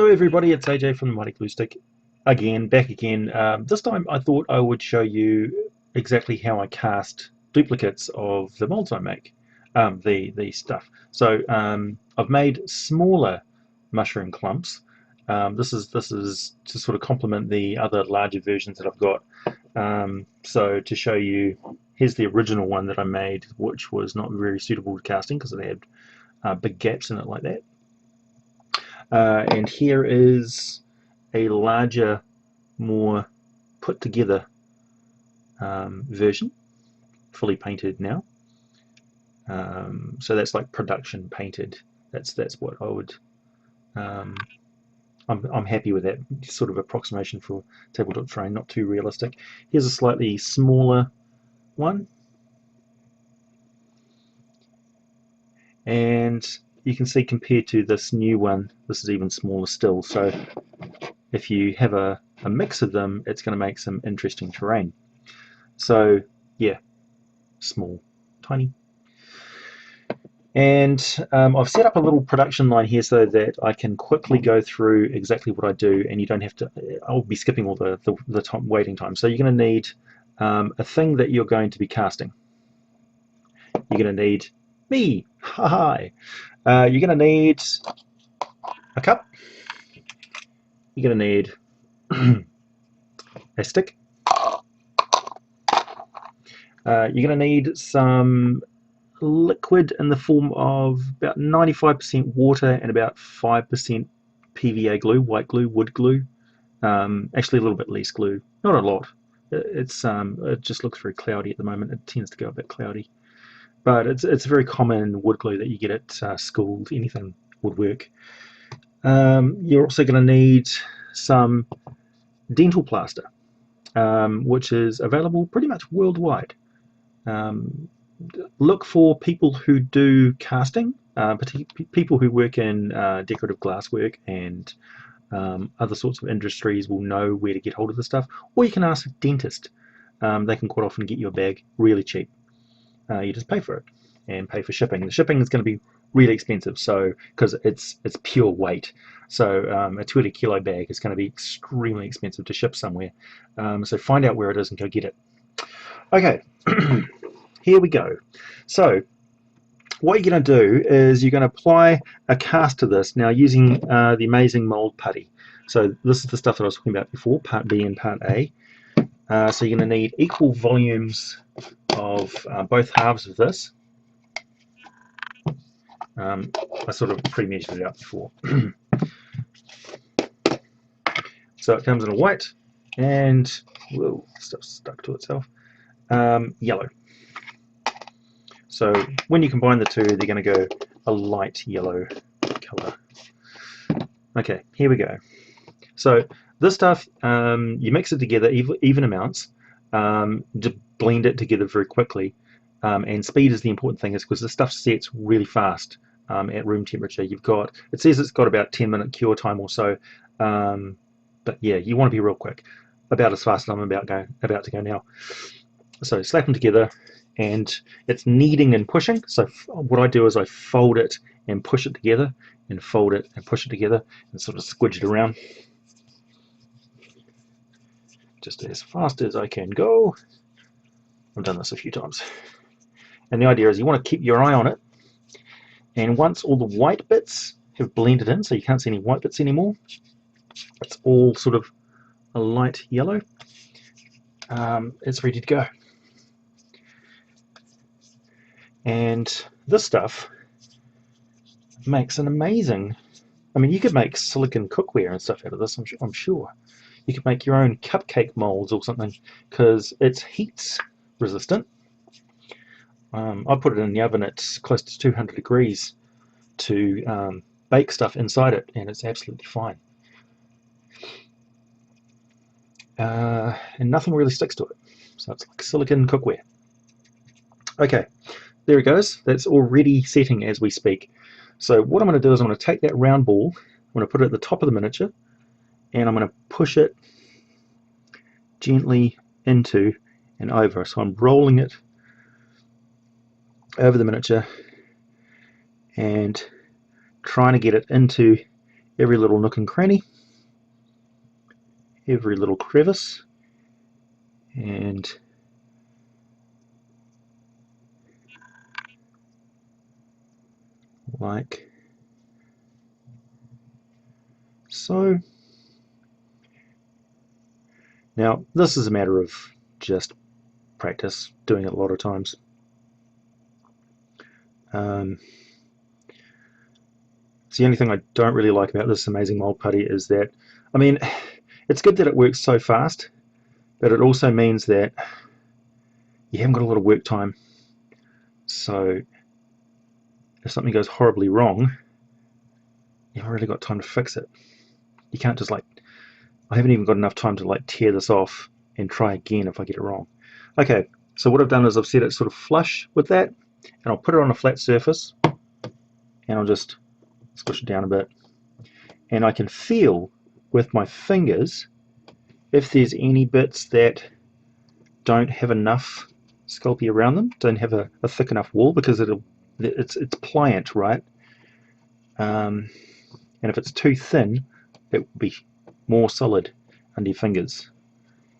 Hello everybody, it's AJ from the Mighty Glue Stick back again. This time I thought I would show you exactly how I cast duplicates of the molds I make, the stuff. So I've made smaller mushroom clumps. This is to sort of complement the other larger versions that I've got. So to show you, here's the original one that I made, which was not very suitable to casting because it had big gaps in it like that. And here is a larger, more put together version, fully painted now. So that's like production painted. That's what I would. I'm happy with that sort of approximation for tabletop terrain, not too realistic. Here's a slightly smaller one, and you can see compared to this new one, this is even smaller still. So if you have a mix of them, it's going to make some interesting terrain. So yeah, small, tiny. And I've set up a little production line here so that I can quickly go through exactly what I do, and you don't have to. I'll be skipping all the time, waiting time. So you're going to need a thing that you're going to be casting. You're going to need me. Hi. You're going to need a cup. You're going to need a stick. You're going to need some liquid in the form of about 95% water and about 5% PVA glue, white glue, wood glue. Actually a little bit less glue, not a lot. It just looks very cloudy at the moment. It tends to go a bit cloudy, but it's a very common wood glue that you get at school. Anything would work. You're also going to need some Dental Plaster, which is available pretty much worldwide. Look for people who do casting, people who work in decorative glasswork and other sorts of industries will know where to get hold of the stuff, or you can ask a dentist. They can quite often get you a bag really cheap. You just pay for it and pay for shipping. The shipping is going to be really expensive, so because it's pure weight. So a 20 kilo bag is going to be extremely expensive to ship somewhere. So find out where it is and go get it. Okay. Here we go. So what you're going to do is you're going to apply a cast to this now using the Amazing Mold Putty. So this is the stuff that I was talking about before, part B and part A. So you're going to need equal volumes of both halves of this. I sort of pre-measured it out before. So it comes in a white and, whoa, stuff's stuck to itself, yellow. So when you combine the two, they're going to go a light yellow color. Okay, here we go. So this stuff, you mix it together even amounts, to blend it together very quickly. And speed is the important thing, is because the stuff sets really fast at room temperature. It says it's got about 10-minute cure time or so, but yeah, you want to be real quick, about as fast as I'm about to go now. So slap them together. And it's kneading and pushing. So what I do is I fold it and push it together, and fold it and push it together, and sort of squidge it around just as fast as I can go. I've done this a few times. And the idea is you want to keep your eye on it, and once all the white bits have blended in, so you can't see any white bits anymore, it's all sort of a light yellow, it's ready to go. And this stuff makes an amazing, I mean, you could make silicon cookware and stuff out of this, I'm sure. You could make your own cupcake molds or something, because it's heat resistant. I put it in the oven at close to 200 degrees to bake stuff inside it, and it's absolutely fine. And nothing really sticks to it. So it's like silicon cookware. Okay. There it goes. That's already setting as we speak. So what I'm going to do is I'm going to take that round ball, I'm going to put it at the top of the miniature, and I'm going to push it gently into and over. So I'm rolling it over the miniature and trying to get it into every little nook and cranny, every little crevice, and like so. Now this is a matter of just practice, doing it a lot of times. It's the only thing I don't really like about this Amazing Mold Putty is that, I mean, it's good that it works so fast, but it also means that you haven't got a lot of work time. So if something goes horribly wrong, you haven't really got time to fix it. You can't just like, I haven't even got enough time to like tear this off and try again if I get it wrong. Okay, so what I've done is I've set it sort of flush with that, and I'll put it on a flat surface, and I'll just squish it down a bit. And I can feel with my fingers if there's any bits that don't have enough Sculpey around them, don't have a thick enough wall, because it's pliant, right? And if it's too thin, it will be more solid under your fingers.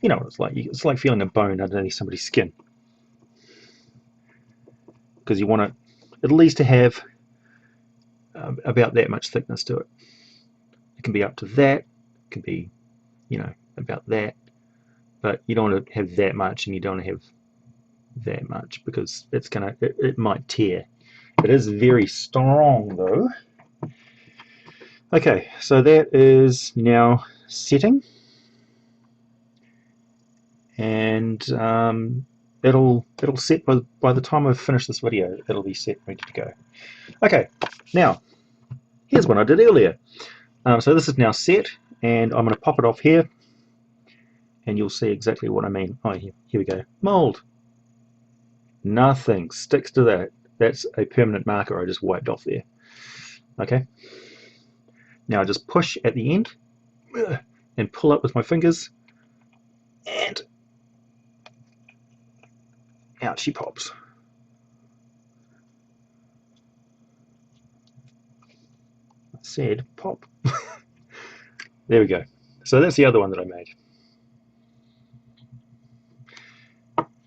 You know what it's like. It's like feeling a bone underneath somebody's skin, because you want it at least to have about that much thickness to it. It can be up to that, it can be, you know, about that, but you don't want to have that much, and you don't want to have that much, because it might tear. It is very strong though. Okay, so that is now setting, and it'll set by the time I've finished this video. It'll be set, ready to go. Okay, now here's what I did earlier. So this is now set, and I'm going to pop it off here, and you'll see exactly what I mean. Oh, here we go. Mold. Nothing sticks to that. That's a permanent marker I just wiped off there. Okay. Now I just push at the end and pull up with my fingers, and out she pops. I said pop. There we go. So that's the other one that I made.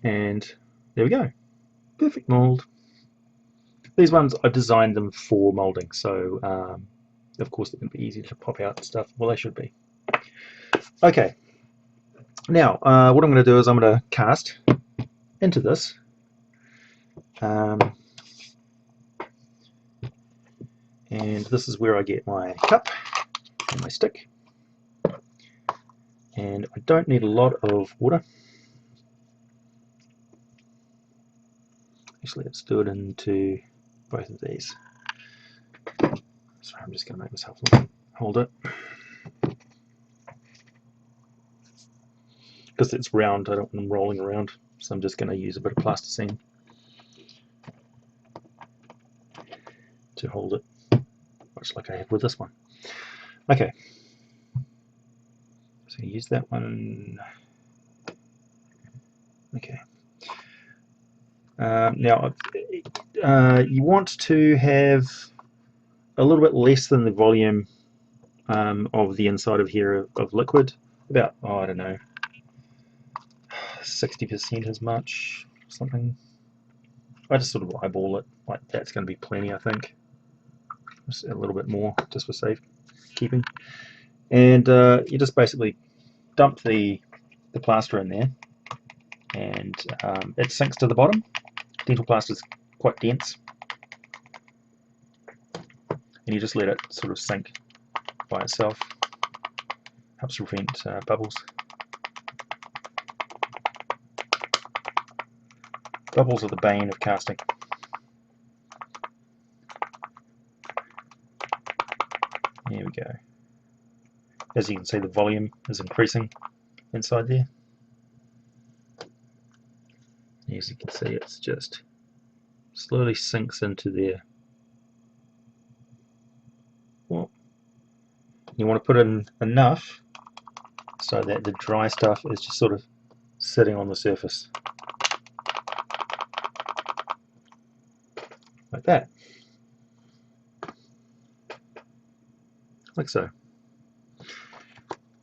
And there we go. Perfect mold. These ones, I designed them for molding, so of course they're going to be easy to pop out and stuff. Well, they should be. Okay. Now, what I'm going to do is I'm going to cast into this. And this is where I get my cup and my stick. And I don't need a lot of water. Actually, let's do it into both of these. Sorry, I'm just going to make myself hold it. Because it's round, I don't want them rolling around, so I'm just going to use a bit of plasticine to hold it, much like I have with this one. Okay, so use that one. Okay. Now, you want to have a little bit less than the volume of the inside of here of liquid, about, oh, I don't know, 60% as much, something. I just sort of eyeball it, like that's going to be plenty, I think. Just a little bit more, just for safekeeping. And you just basically dump the plaster in there, and it sinks to the bottom. Dental plaster is quite dense, and you just let it sort of sink by itself. Helps prevent bubbles. Bubbles are the bane of casting. There we go. As you can see, the volume is increasing inside there. As you can see, it's just slowly sinks into there. Well, you want to put in enough so that the dry stuff is just sort of sitting on the surface. Like that. like so.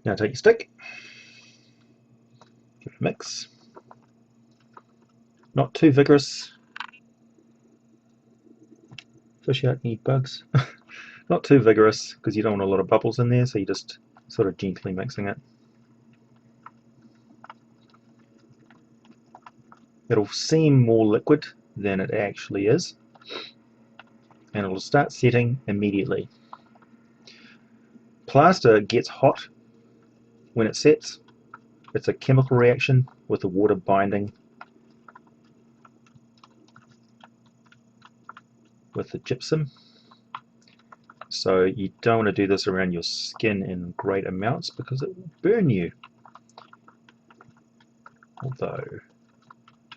Now take your stick, give it a mix. Not too vigorous. Fish out any bugs. Not too vigorous because you don't want a lot of bubbles in there, so you're just sort of gently mixing it. It'll seem more liquid than it actually is, and it'll start setting immediately. Plaster gets hot when it sets. It's a chemical reaction with the water binding with the gypsum. So you don't want to do this around your skin in great amounts because it will burn you. Although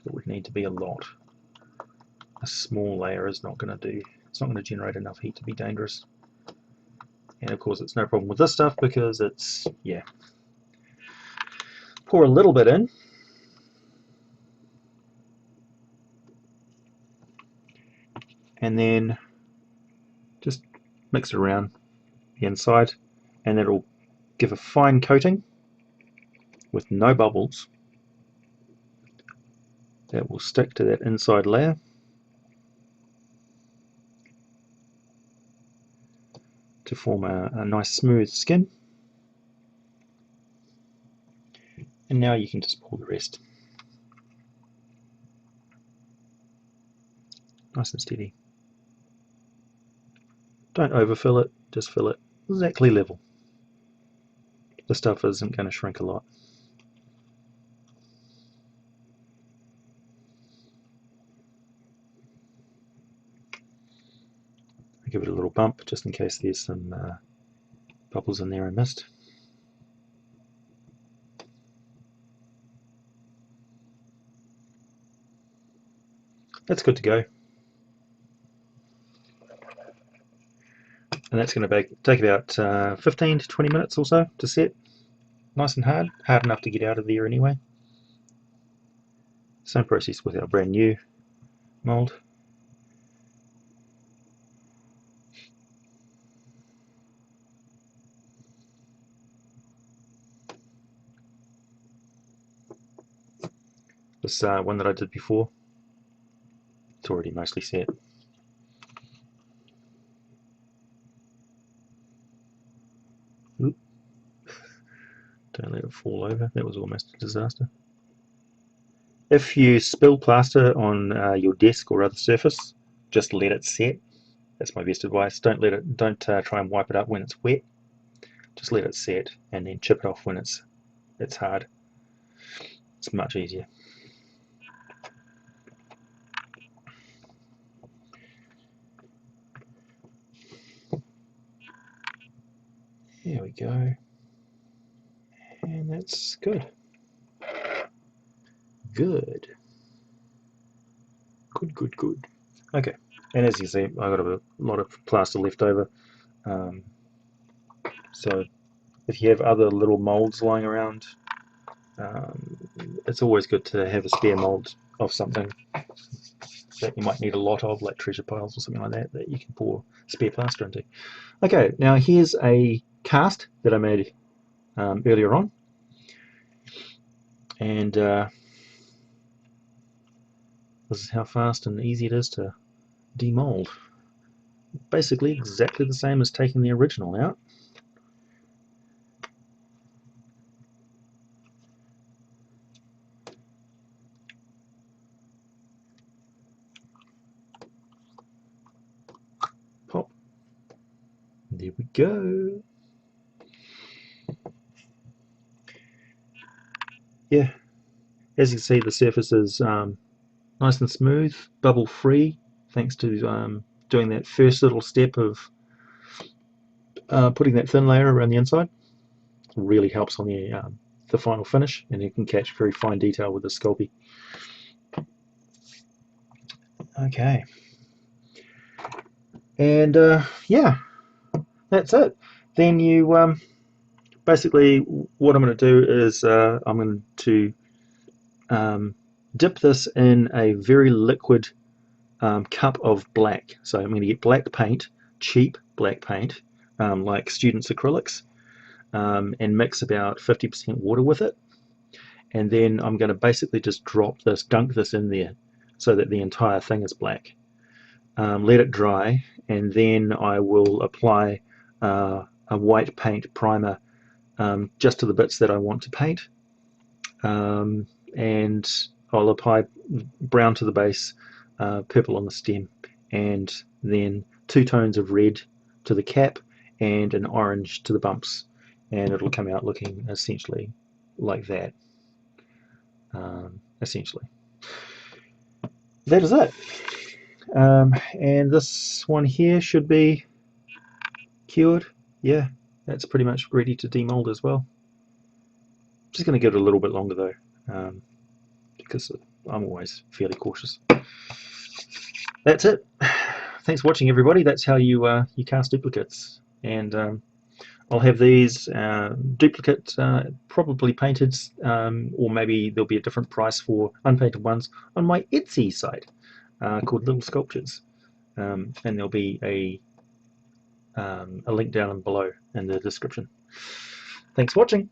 it would need to be a lot. A small layer is not going to do. It's not going to generate enough heat to be dangerous. And of course, it's no problem with this stuff because it's, yeah. Pour a little bit in. And then just mix it around the inside, and it'll give a fine coating with no bubbles that will stick to that inside layer. To form a nice smooth skin. And now you can just pour the rest. Nice and steady. Don't overfill it, just fill it exactly level. The stuff isn't going to shrink a lot. I give it a little bump just in case there's some bubbles in there I missed. That's good to go. And that's going to take about 15 to 20 minutes or so to set. Nice and hard enough to get out of there anyway. Same process with our brand new mold. This one that I did before, it's already mostly set. Oop. Don't let it fall over, that was almost a disaster. If you spill plaster on your desk or other surface, just let it set. That's my best advice. Don't try and wipe it up when it's wet. Just let it set and then chip it off when it's hard. It's much easier. There we go. And that's good. Good. Good. Okay. And as you see, I've got a lot of plaster left over. So if you have other little molds lying around, it's always good to have a spare mold of something that you might need a lot of, like treasure piles or something like that, that you can pour spare plaster into. Okay, now here's a cast that I made earlier on, and this is how fast and easy it is to demold. Basically exactly the same as taking the original out. Pop. There we go. Yeah, as you can see, the surface is nice and smooth, bubble free, thanks to doing that first little step of putting that thin layer around the inside. It really helps on the final finish, and you can catch very fine detail with the Sculpey. Okay, and yeah, that's it. Then you basically, what I'm going to do is I'm going to dip this in a very liquid cup of black. So I'm going to get black paint, cheap black paint, like students' acrylics, and mix about 50% water with it. And then I'm going to basically just dunk this in there so that the entire thing is black. Let it dry, and then I will apply a white paint primer just to the bits that I want to paint, and I'll apply brown to the base, purple on the stem, and then 2 tones of red to the cap and an orange to the bumps, and it'll come out looking essentially like that. Essentially, that is it. And this one here should be cured. Yeah, that's pretty much ready to demold as well. Just going to give it a little bit longer though, because I'm always fairly cautious. That's it. Thanks for watching, everybody. That's how you cast duplicates. And I'll have these duplicate, probably painted, or maybe there'll be a different price for unpainted ones on my Etsy site called Little Sculptures. And there'll be a link down below in the description. Thanks for watching.